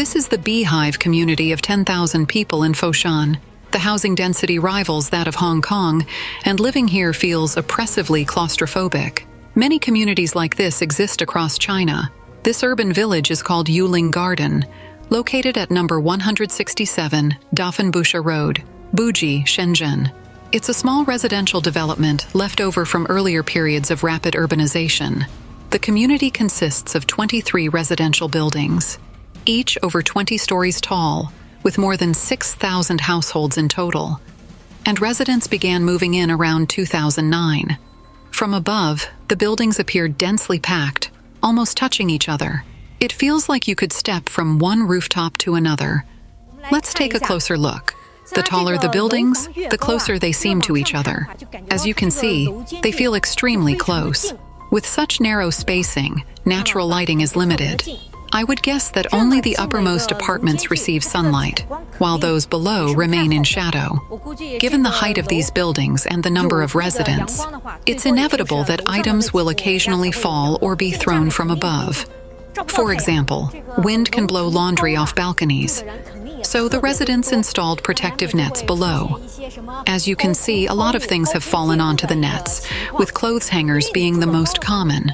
This is the beehive community of 10,000 people in Foshan. The housing density rivals that of Hong Kong, and living here feels oppressively claustrophobic. Many communities like this exist across China. This urban village is called Yuling Garden, located at number 167 Dafenbusha Road, Buji, Shenzhen. It's a small residential development left over from earlier periods of rapid urbanization. The community consists of 23 residential buildings, each over 20 stories tall, with more than 6,000 households in total. And residents began moving in around 2009. From above, the buildings appear densely packed, almost touching each other. It feels like you could step from one rooftop to another. Let's take a closer look. The taller the buildings, the closer they seem to each other. As you can see, they feel extremely close. With such narrow spacing, natural lighting is limited. I would guess that only the uppermost apartments receive sunlight, while those below remain in shadow. Given the height of these buildings and the number of residents, it's inevitable that items will occasionally fall or be thrown from above. For example, wind can blow laundry off balconies, so the residents installed protective nets below. As you can see, a lot of things have fallen onto the nets, with clothes hangers being the most common.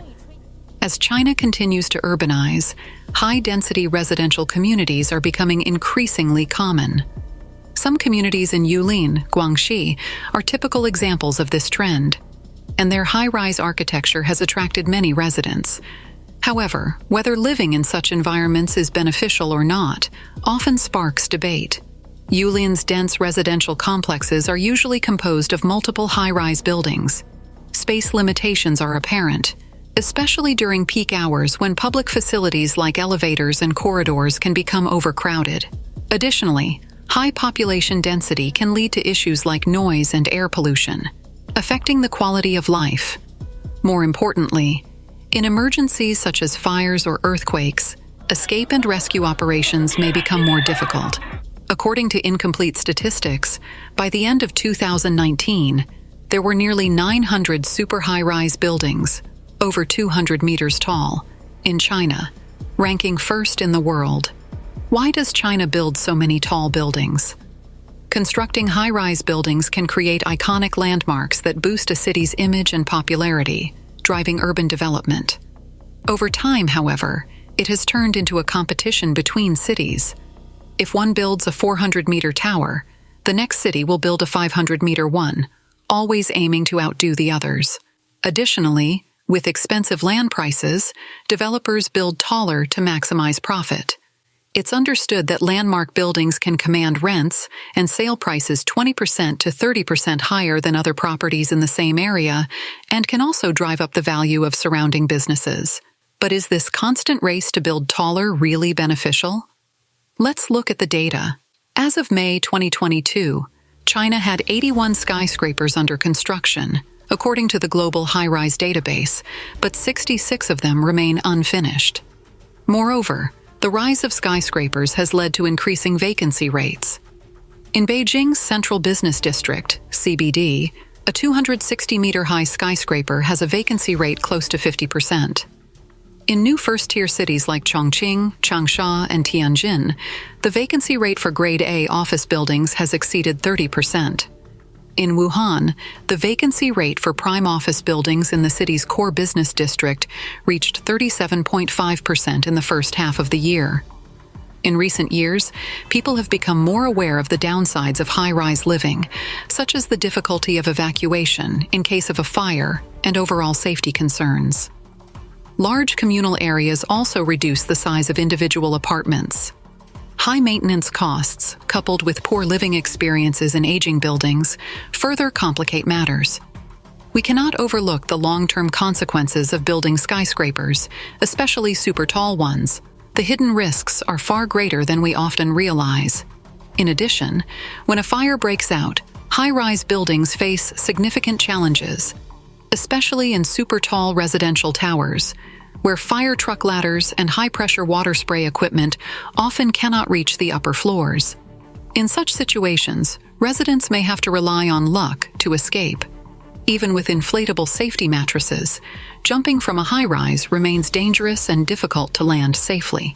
As China continues to urbanize, high-density residential communities are becoming increasingly common. Some communities in Yulin, Guangxi, are typical examples of this trend, and their high-rise architecture has attracted many residents. However, whether living in such environments is beneficial or not often sparks debate. Yulin's dense residential complexes are usually composed of multiple high-rise buildings. Space limitations are apparent, especially during peak hours when public facilities like elevators and corridors can become overcrowded. Additionally, high population density can lead to issues like noise and air pollution, affecting the quality of life. More importantly, in emergencies such as fires or earthquakes, escape and rescue operations may become more difficult. According to incomplete statistics, by the end of 2019, there were nearly 900 super high-rise buildings, over 200 meters tall, in China, ranking first in the world. Why does China build so many tall buildings? Constructing high-rise buildings can create iconic landmarks that boost a city's image and popularity, driving urban development. Over time, however, it has turned into a competition between cities. If one builds a 400-meter tower, the next city will build a 500-meter one, always aiming to outdo the others. Additionally, with expensive land prices, developers build taller to maximize profit. It's understood that landmark buildings can command rents and sale prices 20% to 30% higher than other properties in the same area, and can also drive up the value of surrounding businesses. But is this constant race to build taller really beneficial? Let's look at the data. As of May 2022, China had 81 skyscrapers under construction, according to the Global High-Rise Database, but 66 of them remain unfinished. Moreover, the rise of skyscrapers has led to increasing vacancy rates. In Beijing's Central Business District, CBD, a 260-meter-high skyscraper has a vacancy rate close to 50%. In new first-tier cities like Chongqing, Changsha, and Tianjin, the vacancy rate for Grade A office buildings has exceeded 30%. In Wuhan, the vacancy rate for prime office buildings in the city's core business district reached 37.5% in the first half of the year. In recent years, people have become more aware of the downsides of high-rise living, such as the difficulty of evacuation in case of a fire and overall safety concerns. Large communal areas also reduce the size of individual apartments. High maintenance costs, coupled with poor living experiences in aging buildings, further complicate matters. We cannot overlook the long-term consequences of building skyscrapers, especially super tall ones. The hidden risks are far greater than we often realize. In addition, when a fire breaks out, high-rise buildings face significant challenges, especially in super tall residential towers, where fire truck ladders and high-pressure water spray equipment often cannot reach the upper floors. In such situations, residents may have to rely on luck to escape. Even with inflatable safety mattresses, jumping from a high-rise remains dangerous and difficult to land safely.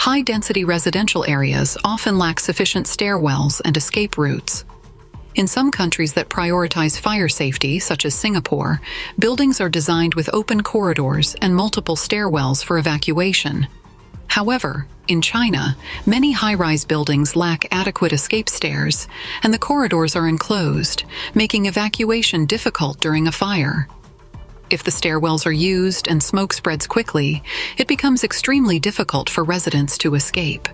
High-density residential areas often lack sufficient stairwells and escape routes. In some countries that prioritize fire safety, such as Singapore, buildings are designed with open corridors and multiple stairwells for evacuation. However, in China, many high-rise buildings lack adequate escape stairs, and the corridors are enclosed, making evacuation difficult during a fire. If the stairwells are used and smoke spreads quickly, it becomes extremely difficult for residents to escape.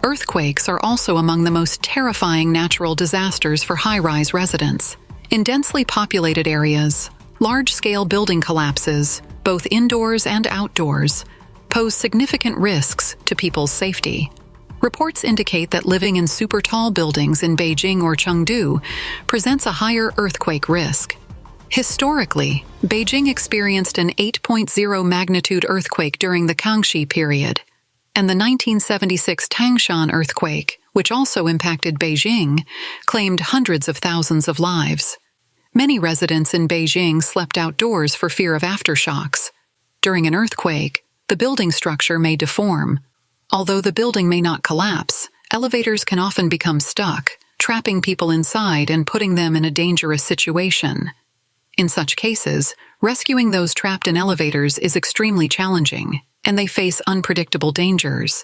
Earthquakes are also among the most terrifying natural disasters for high-rise residents. In densely populated areas, large-scale building collapses, both indoors and outdoors, pose significant risks to people's safety. Reports indicate that living in super-tall buildings in Beijing or Chengdu presents a higher earthquake risk. Historically, Beijing experienced an 8.0 magnitude earthquake during the Kangxi period, and the 1976 Tangshan earthquake, which also impacted Beijing, claimed hundreds of thousands of lives. Many residents in Beijing slept outdoors for fear of aftershocks. During an earthquake, the building structure may deform. Although the building may not collapse, elevators can often become stuck, trapping people inside and putting them in a dangerous situation. In such cases, rescuing those trapped in elevators is extremely challenging, and they face unpredictable dangers.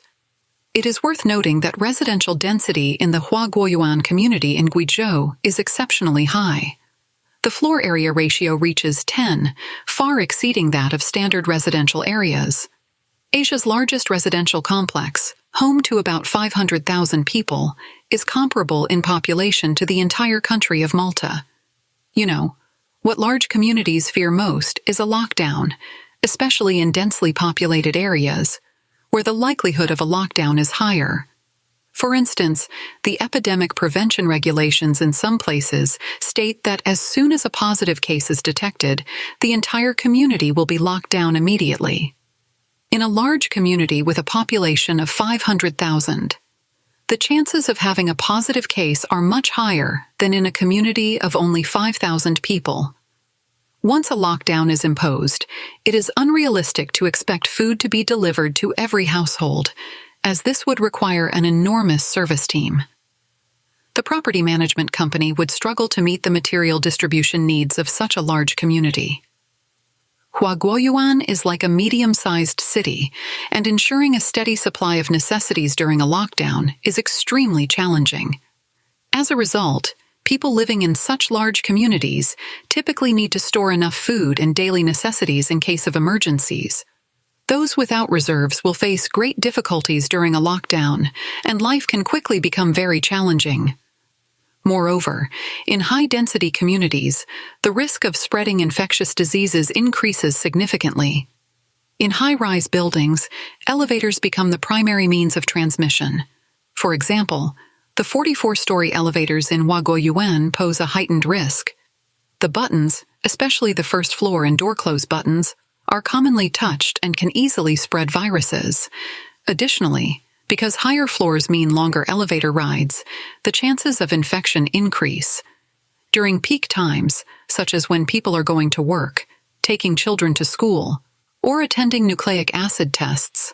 It is worth noting that residential density in the Huaguoyuan community in Guizhou is exceptionally high. The floor area ratio reaches 10, far exceeding that of standard residential areas. Asia's largest residential complex, home to about 500,000 people, is comparable in population to the entire country of Malta. You know, what large communities fear most is a lockdown, especially in densely populated areas, where the likelihood of a lockdown is higher. For instance, the epidemic prevention regulations in some places state that as soon as a positive case is detected, the entire community will be locked down immediately. In a large community with a population of 500,000, the chances of having a positive case are much higher than in a community of only 5,000 people. Once a lockdown is imposed, it is unrealistic to expect food to be delivered to every household, as this would require an enormous service team. The property management company would struggle to meet the material distribution needs of such a large community. Huaguoyuan is like a medium-sized city, and ensuring a steady supply of necessities during a lockdown is extremely challenging. As a result, people living in such large communities typically need to store enough food and daily necessities in case of emergencies. Those without reserves will face great difficulties during a lockdown, and life can quickly become very challenging. Moreover, in high-density communities, the risk of spreading infectious diseases increases significantly. In high-rise buildings, elevators become the primary means of transmission. For example, the 44-story elevators in Huaguoyuan pose a heightened risk. The buttons, especially the first floor and door close buttons, are commonly touched and can easily spread viruses. Additionally, because higher floors mean longer elevator rides, the chances of infection increase. During peak times, such as when people are going to work, taking children to school, or attending nucleic acid tests,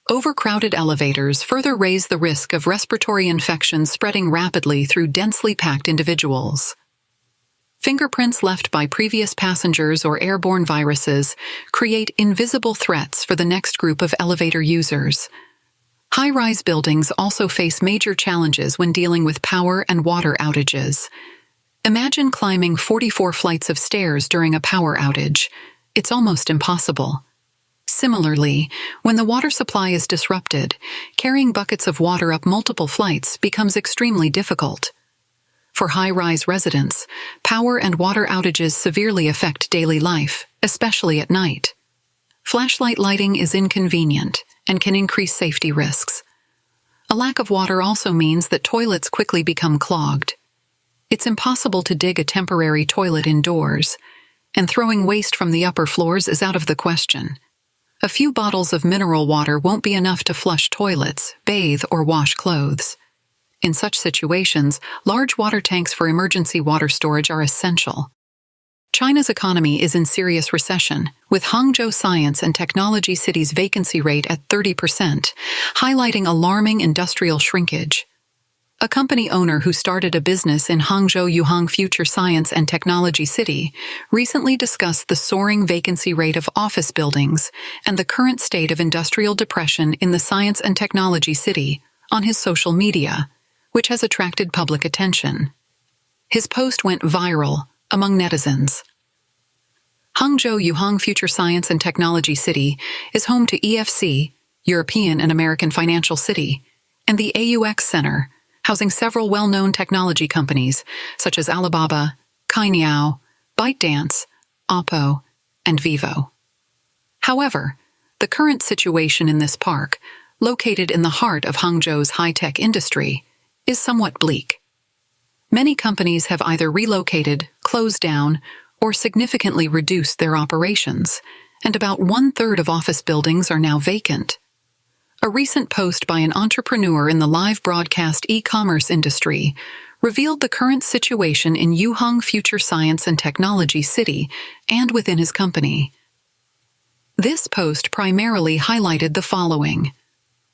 overcrowded elevators further raise the risk of respiratory infections spreading rapidly through densely packed individuals. Fingerprints left by previous passengers or airborne viruses create invisible threats for the next group of elevator users. High-rise buildings also face major challenges when dealing with power and water outages. Imagine climbing 44 flights of stairs during a power outage. It's almost impossible. Similarly, when the water supply is disrupted, carrying buckets of water up multiple flights becomes extremely difficult. For high-rise residents, power and water outages severely affect daily life, especially at night. Flashlight lighting is inconvenient and can increase safety risks. A lack of water also means that toilets quickly become clogged. It's impossible to dig a temporary toilet indoors, and throwing waste from the upper floors is out of the question. A few bottles of mineral water won't be enough to flush toilets, bathe, or wash clothes. In such situations, large water tanks for emergency water storage are essential. China's economy is in serious recession, with Hangzhou Science and Technology City's vacancy rate at 30%, highlighting alarming industrial shrinkage. A company owner who started a business in Hangzhou Yuhang Future Science and Technology City recently discussed the soaring vacancy rate of office buildings and the current state of industrial depression in the Science and Technology City on his social media, which has attracted public attention. His post went viral among netizens. Hangzhou Yuhang Future Science and Technology City is home to EFC, European and American Financial City, and the AUX Center, housing several well-known technology companies such as Alibaba, Cainiao, ByteDance, Oppo, and Vivo. However, the current situation in this park, located in the heart of Hangzhou's high-tech industry, is somewhat bleak. Many companies have either relocated, closed down, or significantly reduced their operations, and about 1/3 of office buildings are now vacant. A recent post by an entrepreneur in the live broadcast e-commerce industry revealed the current situation in Yuhang Future Science and Technology City and within his company. This post primarily highlighted the following.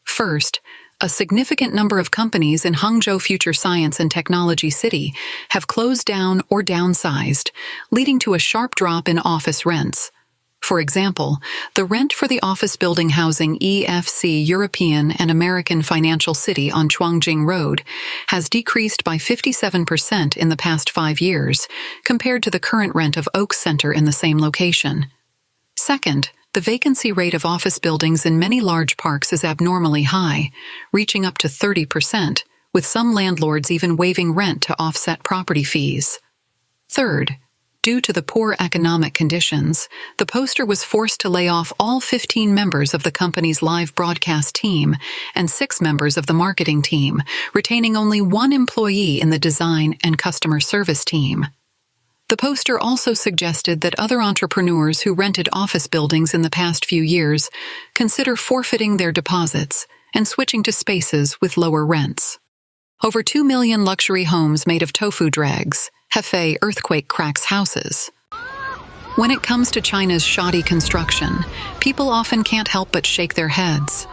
First, a significant number of companies in Hangzhou Future Science and Technology City have closed down or downsized, leading to a sharp drop in office rents. For example, the rent for the office building housing EFC European and American Financial City on Chuangjing Road has decreased by 57% in the past 5 years, compared to the current rent of Oak Center in the same location. Second, the vacancy rate of office buildings in many large parks is abnormally high, reaching up to 30%, with some landlords even waiving rent to offset property fees. Third, due to the poor economic conditions, the poster was forced to lay off all 15 members of the company's live broadcast team and 6 members of the marketing team, retaining only 1 employee in the design and customer service team. The poster also suggested that other entrepreneurs who rented office buildings in the past few years consider forfeiting their deposits and switching to spaces with lower rents. Over 2 million luxury homes made of tofu dregs, Hefei earthquake cracks houses. When it comes to China's shoddy construction, people often can't help but shake their heads.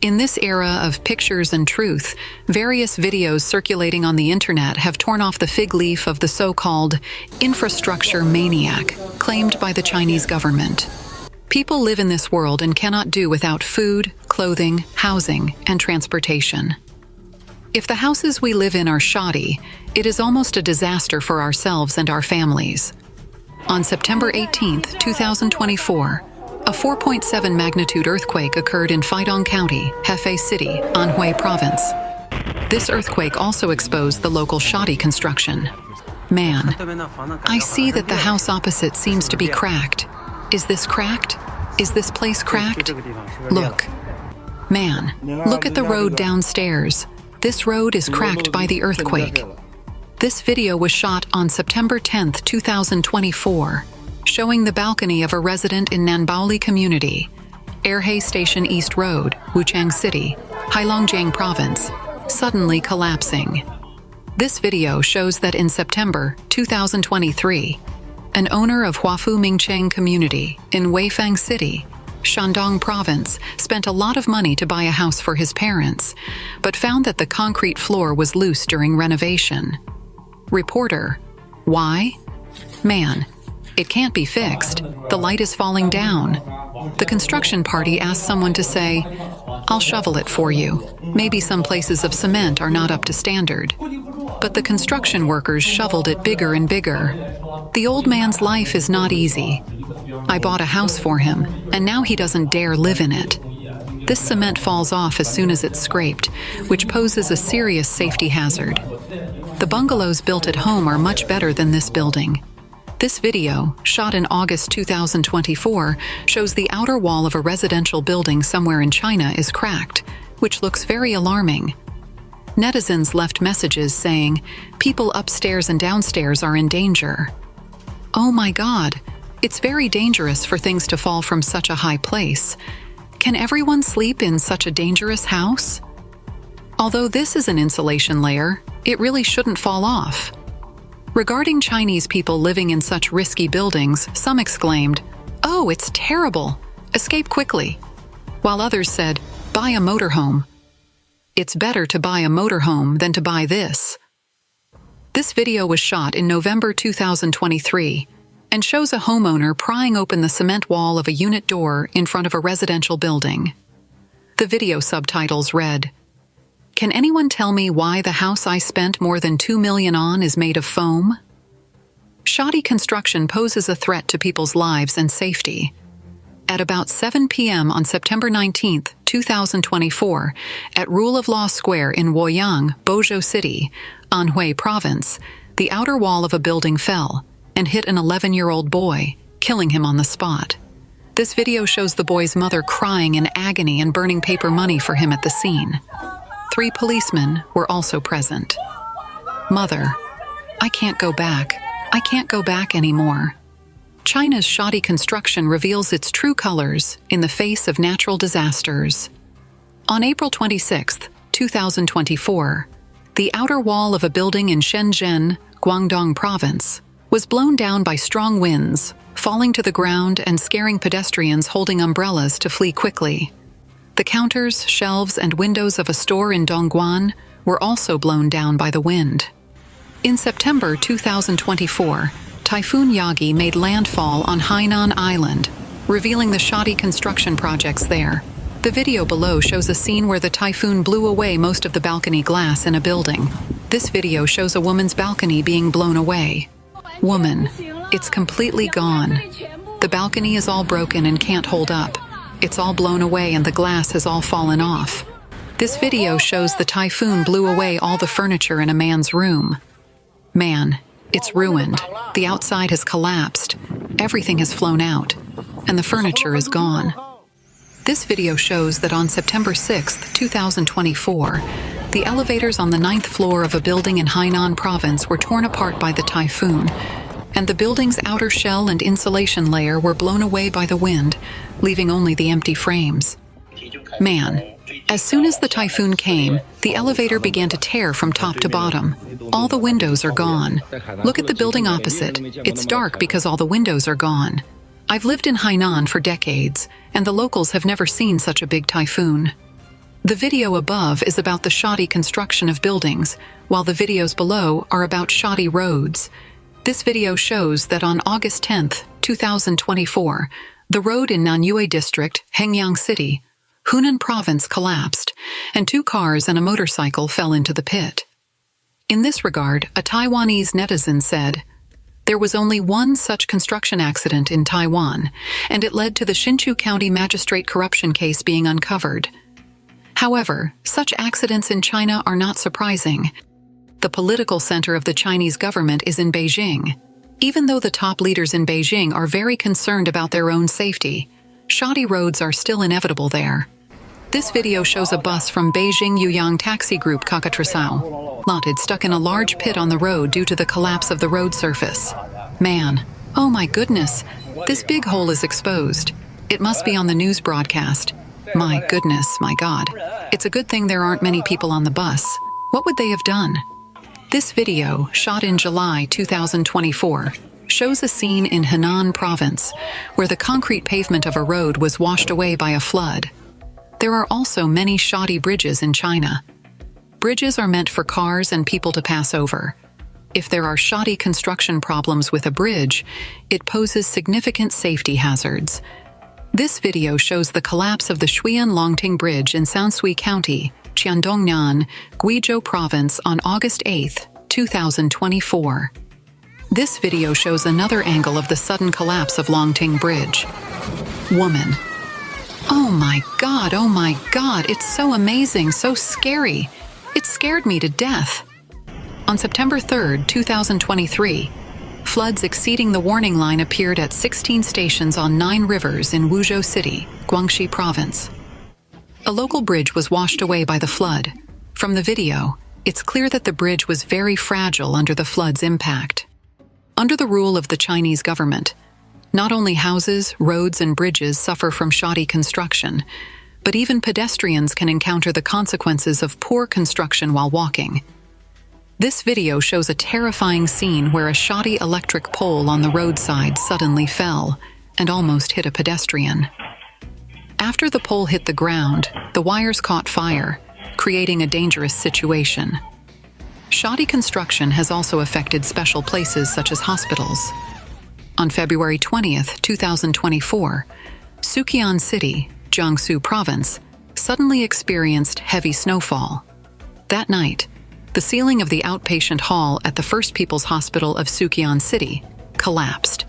In this era of pictures and truth, various videos circulating on the internet have torn off the fig leaf of the so-called infrastructure maniac claimed by the Chinese government. People live in this world and cannot do without food, clothing, housing, and transportation. If the houses we live in are shoddy, it is almost a disaster for ourselves and our families. On September 18, 2024, a 4.7 magnitude earthquake occurred in Feidong County, Hefei City, Anhui Province. This earthquake also exposed the local shoddy construction. Man, I see that the house opposite seems to be cracked. Is this cracked? Is this place cracked? Look. Man, look at the road downstairs. This road is cracked by the earthquake. This video was shot on September 10, 2024, showing the balcony of a resident in Nanbaoli Community, Erhe Station East Road, Wuchang City, Heilongjiang Province, suddenly collapsing. This video shows that in September 2023, an owner of Huafu Mingcheng Community in Weifang City, Shandong Province, spent a lot of money to buy a house for his parents, but found that the concrete floor was loose during renovation. Reporter: why? Man, it can't be fixed. The light is falling down. The construction party asked someone to say, "I'll shovel it for you. Maybe some places of cement are not up to standard." But the construction workers shoveled it bigger and bigger. The old man's life is not easy. I bought a house for him, and now he doesn't dare live in it. This cement falls off as soon as it's scraped, which poses a serious safety hazard. The bungalows built at home are much better than this building. This video, shot in August 2024, shows the outer wall of a residential building somewhere in China is cracked, which looks very alarming. Netizens left messages saying, "People upstairs and downstairs are in danger." Oh my God, it's very dangerous for things to fall from such a high place. Can everyone sleep in such a dangerous house? Although this is an insulation layer, it really shouldn't fall off. Regarding Chinese people living in such risky buildings, some exclaimed, "Oh, it's terrible! Escape quickly!" While others said, "Buy a motorhome. It's better to buy a motorhome than to buy this." This video was shot in November 2023 and shows a homeowner prying open the cement wall of a unit door in front of a residential building. The video subtitles read, "Can anyone tell me why the house I spent more than $2 million on is made of foam?" Shoddy construction poses a threat to people's lives and safety. At about 7 p.m. on September 19, 2024, at Rule of Law Square in Woyang, Bozhou City, Anhui Province, the outer wall of a building fell and hit an 11-year-old boy, killing him on the spot. This video shows the boy's mother crying in agony and burning paper money for him at the scene. 3 policemen were also present. "Mother, I can't go back. I can't go back anymore." China's shoddy construction reveals its true colors in the face of natural disasters. On April 26, 2024, the outer wall of a building in Shenzhen, Guangdong Province, was blown down by strong winds, falling to the ground and scaring pedestrians holding umbrellas to flee quickly. The counters, shelves, and windows of a store in Dongguan were also blown down by the wind. In September 2024, Typhoon Yagi made landfall on Hainan Island, revealing the shoddy construction projects there. The video below shows a scene where the typhoon blew away most of the balcony glass in a building. This video shows a woman's balcony being blown away. Woman, it's completely gone. The balcony is all broken and can't hold up. It's all blown away and the glass has all fallen off. This video shows the typhoon blew away all the furniture in a man's room. Man, it's ruined. The outside has collapsed. Everything has flown out, and the furniture is gone. This video shows that on September 6, 2024, the elevators on the 9th floor of a building in Hainan Province were torn apart by the typhoon, and the building's outer shell and insulation layer were blown away by the wind, leaving only the empty frames. Man, as soon as the typhoon came, the elevator began to tear from top to bottom. All the windows are gone. Look at the building opposite. It's dark because all the windows are gone. I've lived in Hainan for decades, and the locals have never seen such a big typhoon. The video above is about the shoddy construction of buildings, while the videos below are about shoddy roads. This video shows that on August 10, 2024, the road in Nanyue District, Hengyang City, Hunan Province collapsed, and 2 cars and a motorcycle fell into the pit. In this regard, a Taiwanese netizen said, "There was only one such construction accident in Taiwan, and it led to the Hsinchu County magistrate corruption case being uncovered." However, such accidents in China are not surprising. The political center of the Chinese government is in Beijing. Even though the top leaders in Beijing are very concerned about their own safety, shoddy roads are still inevitable there. This video shows a bus from Beijing Yuyang Taxi Group Kakatrasao, lotted stuck in a large pit on the road due to the collapse of the road surface. Man, oh my goodness, this big hole is exposed. It must be on the news broadcast. My goodness, my God. It's a good thing there aren't many people on the bus. What would they have done? This video, shot in July 2024, shows a scene in Henan Province, where the concrete pavement of a road was washed away by a flood. There are also many shoddy bridges in China. Bridges are meant for cars and people to pass over. If there are shoddy construction problems with a bridge, it poses significant safety hazards. This video shows the collapse of the Xi'an Longting Bridge in Shanshui County, Qiandongnan, Guizhou Province on August 8, 2024. This video shows another angle of the sudden collapse of Longting Bridge. Woman. Oh my God, it's so amazing, so scary. It scared me to death. On September 3, 2023, floods exceeding the warning line appeared at 16 stations on 9 rivers in Wuzhou City, Guangxi Province. A local bridge was washed away by the flood. From the video, it's clear that the bridge was very fragile under the flood's impact. Under the rule of the Chinese government, not only houses, roads, and bridges suffer from shoddy construction, but even pedestrians can encounter the consequences of poor construction while walking. This video shows a terrifying scene where a shoddy electric pole on the roadside suddenly fell and almost hit a pedestrian. After the pole hit the ground, the wires caught fire, creating a dangerous situation. Shoddy construction has also affected special places such as hospitals. On February 20th, 2024, Xi'an City, Jiangsu Province, suddenly experienced heavy snowfall. That night, the ceiling of the outpatient hall at the First People's Hospital of Xi'an City collapsed.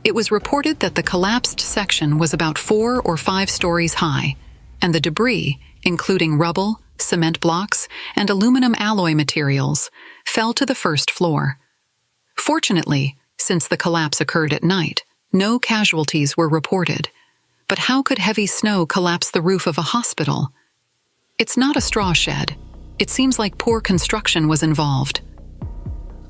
It was reported that the collapsed section was about 4 or 5 stories high, and the debris, including rubble, cement blocks, and aluminum alloy materials, fell to the first floor. Fortunately, since the collapse occurred at night, no casualties were reported. But how could heavy snow collapse the roof of a hospital? It's not a straw shed. It seems like poor construction was involved.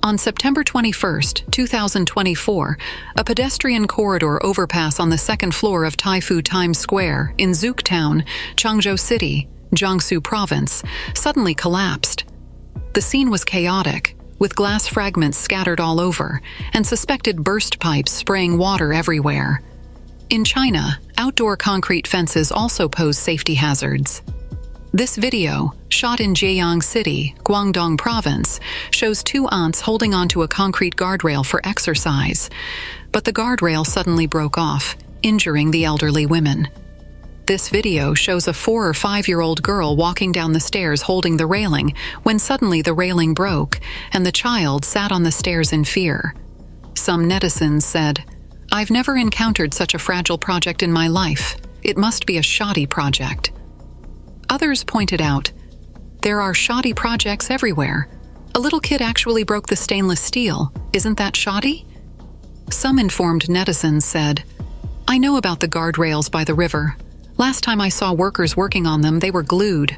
On September 21st, 2024, a pedestrian corridor overpass on the second floor of Taifu Times Square in Zhuge Changzhou City, Jiangsu Province, suddenly collapsed. The scene was chaotic, with glass fragments scattered all over and suspected burst pipes spraying water everywhere. In China, outdoor concrete fences also pose safety hazards. This video, shot in Jieyang City, Guangdong Province, shows 2 aunts holding onto a concrete guardrail for exercise, but the guardrail suddenly broke off, injuring the elderly women. This video shows a 4 or 5-year-old girl walking down the stairs holding the railing when suddenly the railing broke and the child sat on the stairs in fear. Some netizens said, "I've never encountered such a fragile project in my life. It must be a shoddy project." Others pointed out, "There are shoddy projects everywhere. A little kid actually broke the stainless steel. Isn't that shoddy?" Some informed netizens said, "I know about the guardrails by the river. Last time I saw workers working on them, they were glued.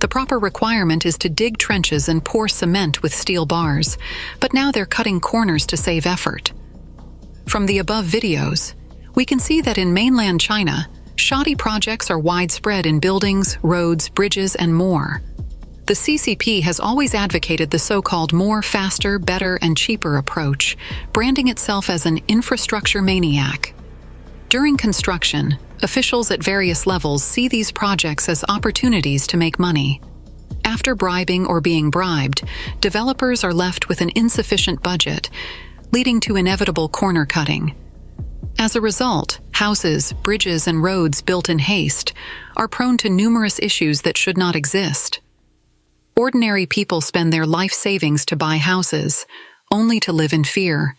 The proper requirement is to dig trenches and pour cement with steel bars, but now they're cutting corners to save effort." From the above videos, we can see that in mainland China, shoddy projects are widespread in buildings, roads, bridges, and more. The CCP has always advocated the so-called more, faster, better, and cheaper approach, branding itself as an infrastructure maniac. During construction, officials at various levels see these projects as opportunities to make money. After bribing or being bribed, developers are left with an insufficient budget, leading to inevitable corner cutting. As a result, houses, bridges, and roads built in haste are prone to numerous issues that should not exist. Ordinary people spend their life savings to buy houses, only to live in fear.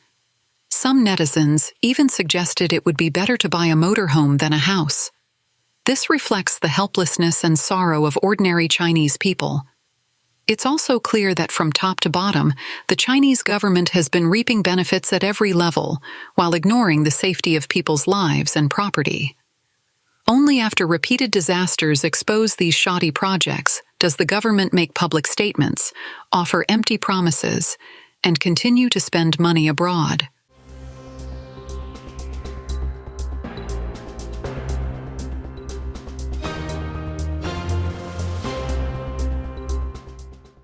Some netizens even suggested it would be better to buy a motorhome than a house. This reflects the helplessness and sorrow of ordinary Chinese people. It's also clear that from top to bottom, the Chinese government has been reaping benefits at every level, while ignoring the safety of people's lives and property. Only after repeated disasters expose these shoddy projects does the government make public statements, offer empty promises, and continue to spend money abroad.